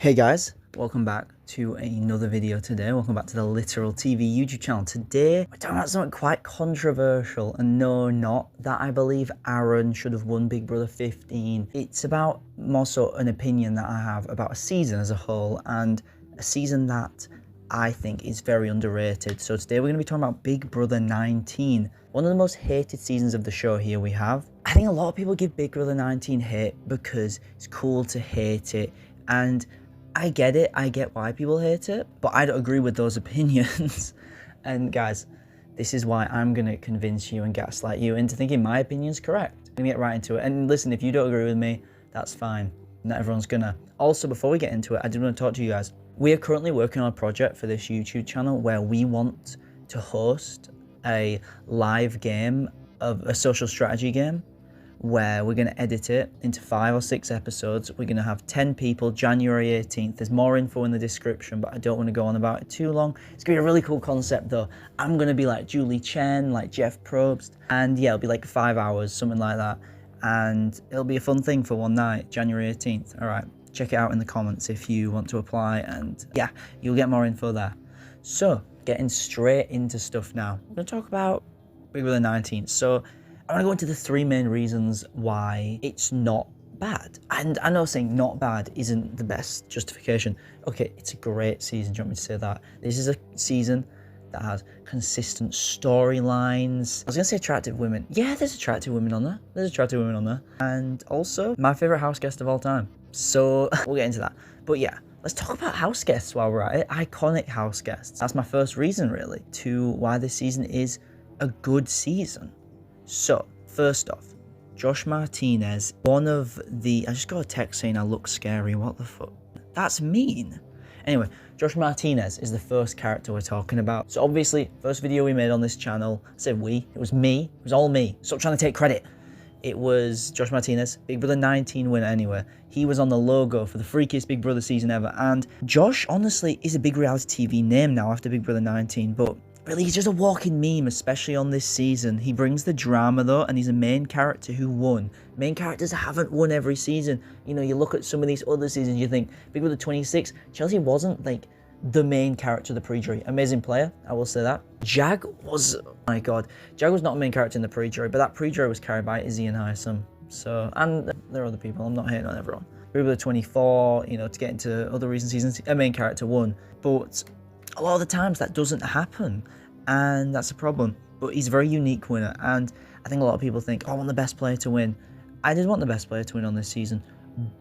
Hey guys, welcome back to another video today. Welcome back to the Literal TV YouTube channel. Today, we're talking about something quite controversial, and no, not that I believe Aaron should have won Big Brother 15. It's about more so an opinion that I have about a season as a whole, and a season that I think is very underrated. So today we're going to be talking about Big Brother 19, one of the most hated seasons of the show. Here we have. I think a lot of people give Big Brother 19 hate because it's cool to hate it, and I get it, I get why people hate it, but I don't agree with those opinions. And guys, this is why I'm going to convince you and gaslight you into thinking my opinion's correct. I'm going to get right into it. And listen, if you don't agree with me, that's fine. Not everyone's gonna. Also, before we get into it, I did want to talk to you guys. We are currently working on a project for this YouTube channel where we want to host a live game of a social strategy game, where we're going to edit it into 5 or 6 episodes. We're going to have 10 people, January 18th. There's more info in the description, but I don't want to go on about it too long. It's going to be a really cool concept though. I'm going to be like Julie Chen, like Jeff Probst, and yeah, it'll be like 5 hours, something like that. And it'll be a fun thing for one night, January 18th. All right, check it out in the comments if you want to apply, and yeah, you'll get more info there. So, getting straight into stuff now. I'm going to talk about Big Brother 19. So, I want to go into the 3 main reasons why it's not bad. And I know saying not bad isn't the best justification. Okay, it's a great season. Do you want me to say that? This is a season that has consistent storylines. I was going to say attractive women. Yeah, there's attractive women on there. There's attractive women on there. And also, my favourite house guest of all time. So, we'll get into that. But yeah, let's talk about house guests while we're at it. Iconic house guests. That's my first reason, really, to why this season is a good season. So, first off, Josh Martinez, one of the... I just got a text saying I look scary. What the fuck? That's mean. Anyway, Josh Martinez is the first character we're talking about. So obviously, first video we made on this channel, I said we, it was me. It was all me. Stop trying to take credit. It was Josh Martinez, Big Brother 19 winner anyway. He was on the logo for the freakiest Big Brother season ever. And Josh, honestly, is a big reality TV name now after Big Brother 19, but really, he's just a walking meme, especially on this season. He brings the drama though, and he's a main character who won. Main characters haven't won every season. You know, you look at some of these other seasons, you think, Big Brother 26, Chelsea wasn't like the main character of the pre-jury. Amazing player, I will say that. Jag was, oh my god, Jag was not a main character in the pre-jury, but that pre-jury was carried by Izzy and Hisam. So, and there are other people, I'm not hating on everyone. Big Brother 24, you know, to get into other recent seasons, a main character won. But a lot of the times that doesn't happen, and that's a problem. But he's a very unique winner, and I think a lot of people think, oh, I want the best player to win. I did want the best player to win on this season,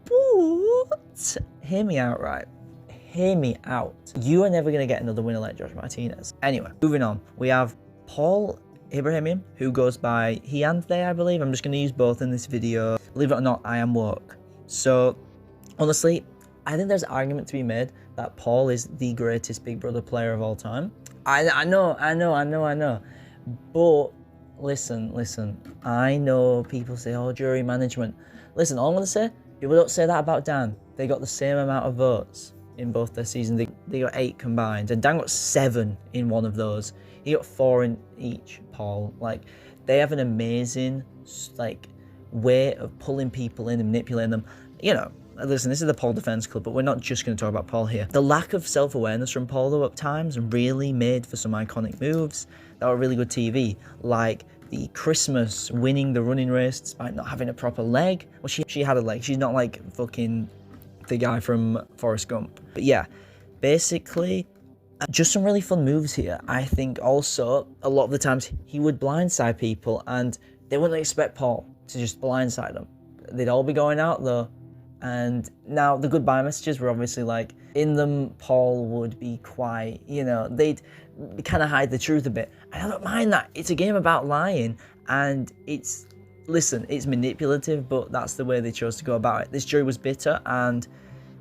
but hear me out, right? Hear me out. You are never going to get another winner like Josh Martinez. Anyway, moving on. We have Paul Ibrahimian, who goes by he and they, I believe. I'm just going to use both in this video. Believe it or not, I am woke. So, honestly, I think there's an argument to be made that Paul is the greatest Big Brother player of all time. I know. But listen. I know people say, oh, jury management. Listen, all I'm going to say, people don't say that about Dan. They got the same amount of votes in both their seasons. They got 8 combined. And Dan got 7 in one of those. He got 4 in each, Paul. Like, they have an amazing, like, way of pulling people in and manipulating them. You know, listen, this is the Paul Defense Club, but we're not just going to talk about Paul here. The lack of self-awareness from Paul, though, at times really made for some iconic moves that were really good TV, like the Christmas winning the running race despite not having a proper leg. Well, she had a leg. She's not like fucking the guy from Forrest Gump. But yeah, basically, just some really fun moves here. I think also, a lot of the times, he would blindside people, and they wouldn't expect Paul to just blindside them. They'd all be going out, though. And now the goodbye messages were obviously like, in them, Paul would be quite, you know, they'd kind of hide the truth a bit. And I don't mind that. It's a game about lying, and it's, listen, it's manipulative, but that's the way they chose to go about it. This jury was bitter, and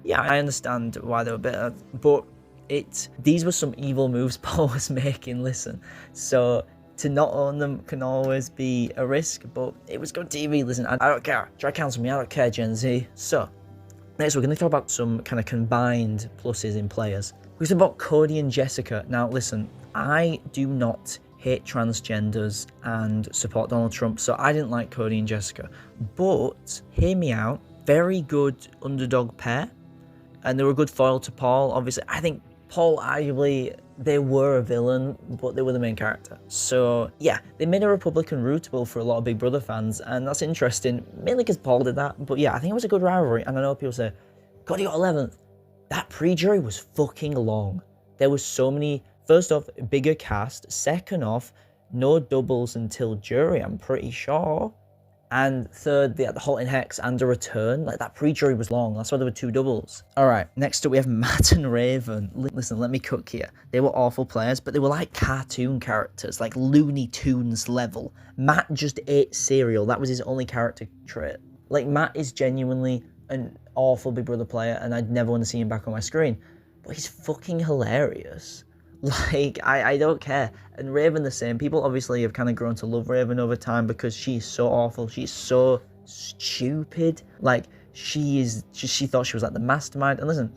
yeah, I understand why they were bitter, but these were some evil moves Paul was making, listen. So to not own them can always be a risk, but it was good TV. Listen, I don't care. Try cancel me. I don't care, Gen Z. So, next we're going to talk about some kind of combined pluses in players. We're talking about Cody and Jessica. Now, listen, I do not hate transgenders and support Donald Trump, so I didn't like Cody and Jessica. But, hear me out, very good underdog pair. and they were a good foil to Paul. Obviously, I think Paul, arguably, they were a villain, but they were the main character. So yeah, they made a Republican rootable for a lot of Big Brother fans, and that's interesting, mainly because Paul did that. But yeah, I think it was a good rivalry, and I know people say, God, he got 11th. That pre-jury was fucking long. There was so many, first off, bigger cast. Second off, no doubles until jury, I'm pretty sure. And third, they had the Halting Hex and a return. Like, that pre-jury was long. That's why there were 2 doubles. All right, next up we have Matt and Raven. Listen, let me cook here. They were awful players, but they were like cartoon characters, like Looney Tunes level. Matt just ate cereal. That was his only character trait. Like, Matt is genuinely an awful Big Brother player, and I'd never want to see him back on my screen. But he's fucking hilarious. Like, I don't care. And Raven the same. People obviously have kind of grown to love Raven over time because she's so awful. She's so stupid. Like, she thought she was like the mastermind. And listen,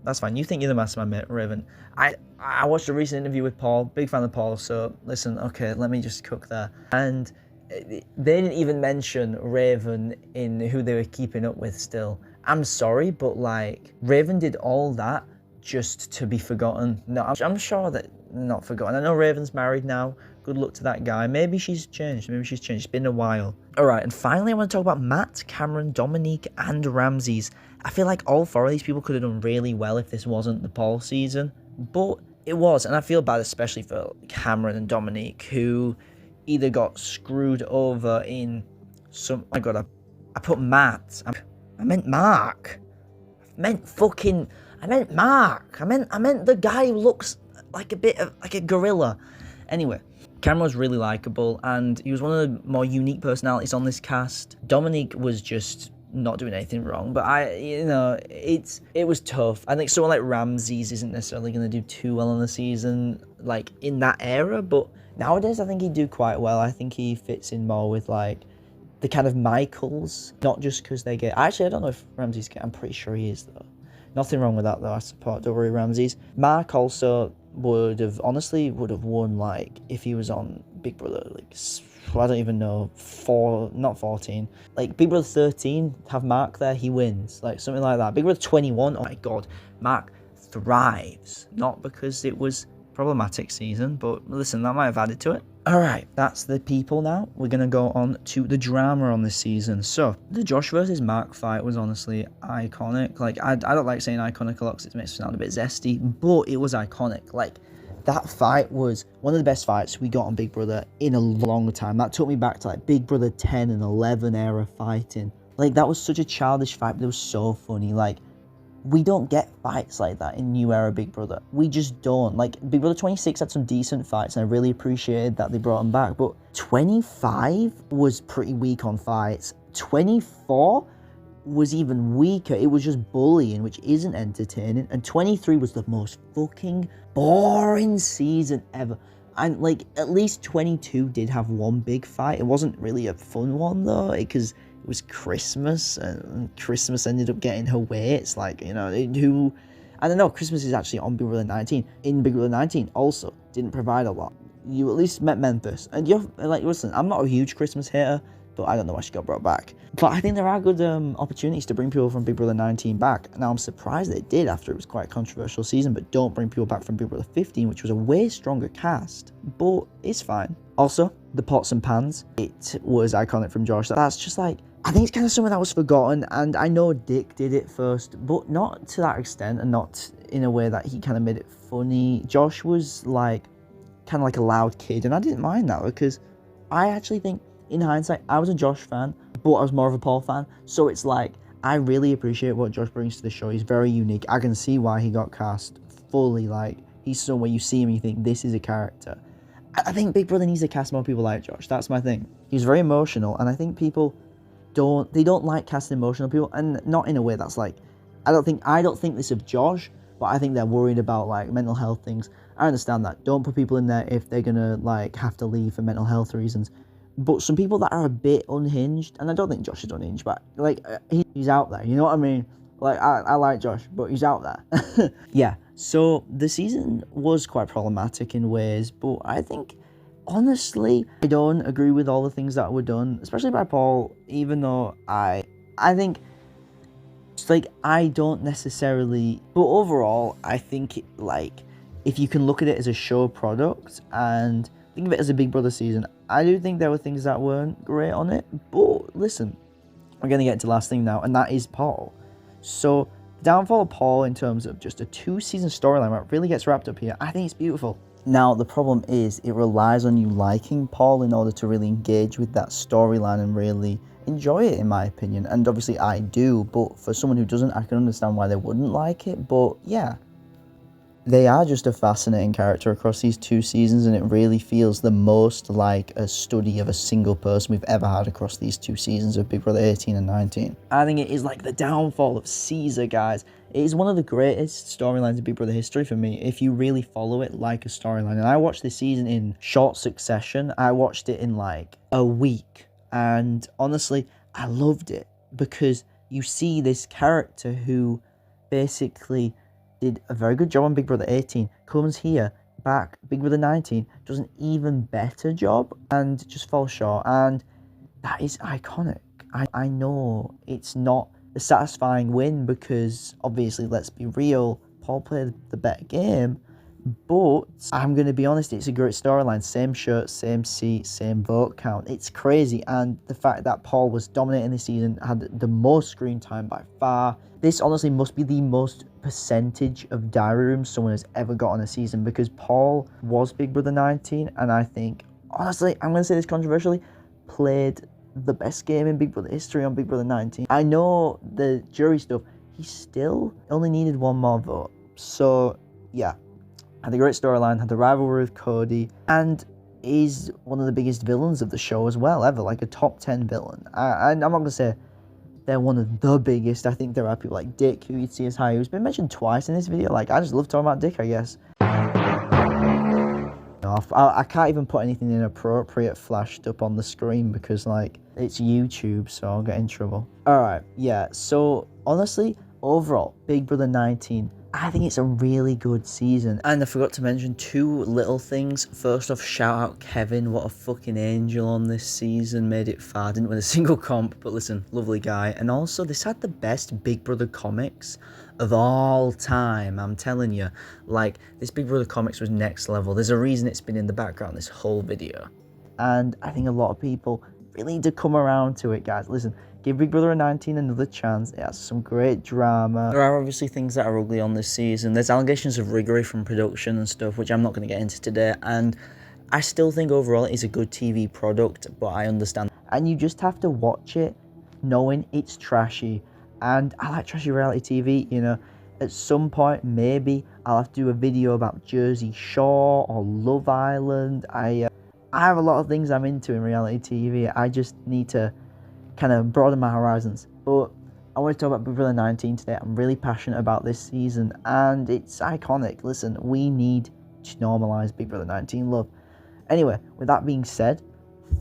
that's fine. You think you're the mastermind, mate, Raven. I watched a recent interview with Paul. Big fan of Paul. So listen, okay, let me just cook there. And they didn't even mention Raven in who they were keeping up with still. I'm sorry, but like, Raven did all that just to be forgotten. No, I'm sure that not forgotten. I know Raven's married now. Good luck to that guy. Maybe she's changed. It's been a while. All right, and finally I want to talk about Matt, Cameron, Dominique, and Ramses. I feel like all 4 of these people could have done really well if this wasn't the Paul season, but it was, and I feel bad especially for Cameron and Dominique, who either got screwed over in some... Oh my God, I put Matt. I meant Mark. I meant Mark. I meant the guy who looks like a bit of like a gorilla. Anyway, Cameron was really likable, and he was one of the more unique personalities on this cast. Dominique was just not doing anything wrong, but it was tough. I think someone like Ramses isn't necessarily going to do too well in the season, like in that era, but nowadays I think he'd do quite well. I think he fits in more with like the kind of Michaels, not just because they get... Actually, I don't know if Ramses get... I'm pretty sure he is though. Nothing wrong with that though, I support, don't worry, Ramses. Mark also would have won, like, if he was on Big Brother, like, I don't even know, not 14. Like, Big Brother 13, have Mark there, he wins. Like, something like that. Big Brother 21, oh my God, Mark thrives. Not because it was problematic season, but listen, that might have added to it. Alright, that's the people now. We're going to go on to the drama on this season. So, the Josh versus Mark fight was honestly iconic. Like, I don't like saying iconic a lot because it makes it sound a bit zesty, but it was iconic. Like, that fight was one of the best fights we got on Big Brother in a long time. That took me back to, like, Big Brother 10 and 11 era fighting. Like, that was such a childish fight, but it was so funny. Like, we don't get fights like that in New Era Big Brother. We just don't. Like, Big Brother 26 had some decent fights, and I really appreciated that they brought them back. But 25 was pretty weak on fights. 24 was even weaker. It was just bullying, which isn't entertaining. And 23 was the most fucking boring season ever. And, like, at least 22 did have one big fight. It wasn't really a fun one, though, because it was Christmas, and Christmas ended up getting her way. It's like, I don't know, Christmas is actually on Big Brother 19. In Big Brother 19, also, didn't provide a lot. You at least met Memphis. And you're, like, listen, I'm not a huge Christmas hater, but I don't know why she got brought back. But I think there are good opportunities to bring people from Big Brother 19 back. Now, I'm surprised they did after it was quite a controversial season, but don't bring people back from Big Brother 15, which was a way stronger cast. But it's fine. Also, the pots and pans. It was iconic from Josh. That's just like, I think it's kind of something that was forgotten, and I know Dick did it first, but not to that extent, and not in a way that he kind of made it funny. Josh was like, kind of like a loud kid, and I didn't mind that, because I actually think, in hindsight, I was a Josh fan, but I was more of a Paul fan, so it's like, I really appreciate what Josh brings to the show. He's very unique. I can see why he got cast fully. Like, he's somewhere you see him and you think, this is a character. I think Big Brother needs to cast more people like Josh. That's my thing. He's very emotional, and I think people don't like casting emotional people, and not in a way that's like, I don't think this of Josh, but I think they're worried about like mental health things. I understand that. Don't put people in there if they're gonna like have to leave for mental health reasons. But some people that are a bit unhinged, and I don't think Josh is unhinged, but like he's out there, you know what I mean? Like I like Josh, but he's out there. Yeah. So the season was quite problematic in ways, but I think, honestly, I don't agree with all the things that were done, especially by Paul, even though I think It's like, I don't necessarily, but overall, I think, like, if you can look at it as a show product and think of it as a Big Brother season, I do think there were things that weren't great on it. But listen, we're going to get to the last thing now, and that is Paul. So, the downfall of Paul in terms of just a 2-season storyline where it really gets wrapped up here, I think it's beautiful. Now, the problem is it relies on you liking Paul in order to really engage with that storyline and really enjoy it, in my opinion. And obviously I do, but for someone who doesn't, I can understand why they wouldn't like it. But yeah, they are just a fascinating character across these 2 seasons, and it really feels the most like a study of a single person we've ever had across these 2 seasons of Big Brother 18 and 19. I think it is like the downfall of Caesar, guys. It is one of the greatest storylines of Big Brother history for me, if you really follow it like a storyline. And I watched this season in short succession. I watched it in like a week, and honestly, I loved it because you see this character who basically did a very good job on Big Brother 18, comes here, back, Big Brother 19, does an even better job and just falls short. And that is iconic. I know it's not a satisfying win because, obviously, let's be real, Paul played the better game, but I'm going to be honest, it's a great storyline. Same shirt, same seat, same vote count. It's crazy. And the fact that Paul was dominating this season, had the most screen time by far. This honestly must be the most percentage of diary rooms someone has ever got on a season, because Paul was Big Brother 19, and I think, honestly, I'm going to say this controversially, played the best game in Big Brother history on Big Brother 19. I know the jury stuff, he still only needed one more vote. So, yeah. Had a great storyline, had the rivalry with Cody, and is one of the biggest villains of the show as well, ever. Like a top 10 villain. I'm not going to say they're one of the biggest. I think there are people like Dick, who you'd see as high, who's been mentioned twice in this video. Like, I just love talking about Dick, I guess. I can't even put anything inappropriate flashed up on the screen because, like, it's YouTube, so I'll get in trouble. Alright, yeah, so honestly, overall, Big Brother 19, I think it's a really good season. And I forgot to mention 2 little things. First off, shout out Kevin. What a fucking angel on this season. Made it far. Didn't win a single comp, but listen, lovely guy. And also, this had the best Big Brother comics of all time. I'm telling you, like, this Big Brother comics was next level. There's a reason it's been in the background this whole video. And I think a lot of people really need to come around to it, guys. Listen, give Big Brother 19 another chance. It has some great drama. There are obviously things that are ugly on this season. There's allegations of riggery from production and stuff, which I'm not going to get into today. And I still think overall it is a good TV product, but I understand. And you just have to watch it knowing it's trashy. And I like trashy reality TV, you know. At some point, maybe I'll have to do a video about Jersey Shore or Love Island. I have a lot of things I'm into in reality TV. I just need to kind of broaden my horizons. But I want to talk about Big Brother 19 today. I'm really passionate about this season, and it's iconic. Listen, we need to normalize Big Brother 19 love. Anyway, with that being said,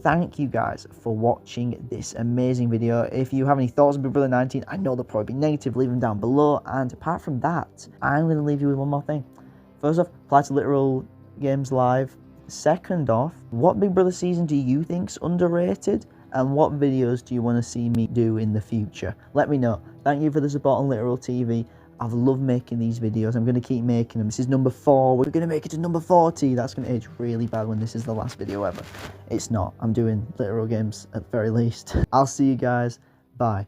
thank you guys for watching this amazing video. If you have any thoughts on Big Brother 19, I know they'll probably be negative, leave them down below. And apart from that, I'm going to leave you with one more thing. First off, apply to Literal Games Live. Second off, what Big Brother season do you think's underrated? And what videos do you want to see me do in the future? Let me know. Thank you for the support on Literal TV. I've loved making these videos. I'm going to keep making them. This is number 4. We're going to make it to number 40. That's going to age really bad when this is the last video ever. It's not. I'm doing Literal Games at the very least. I'll see you guys. Bye.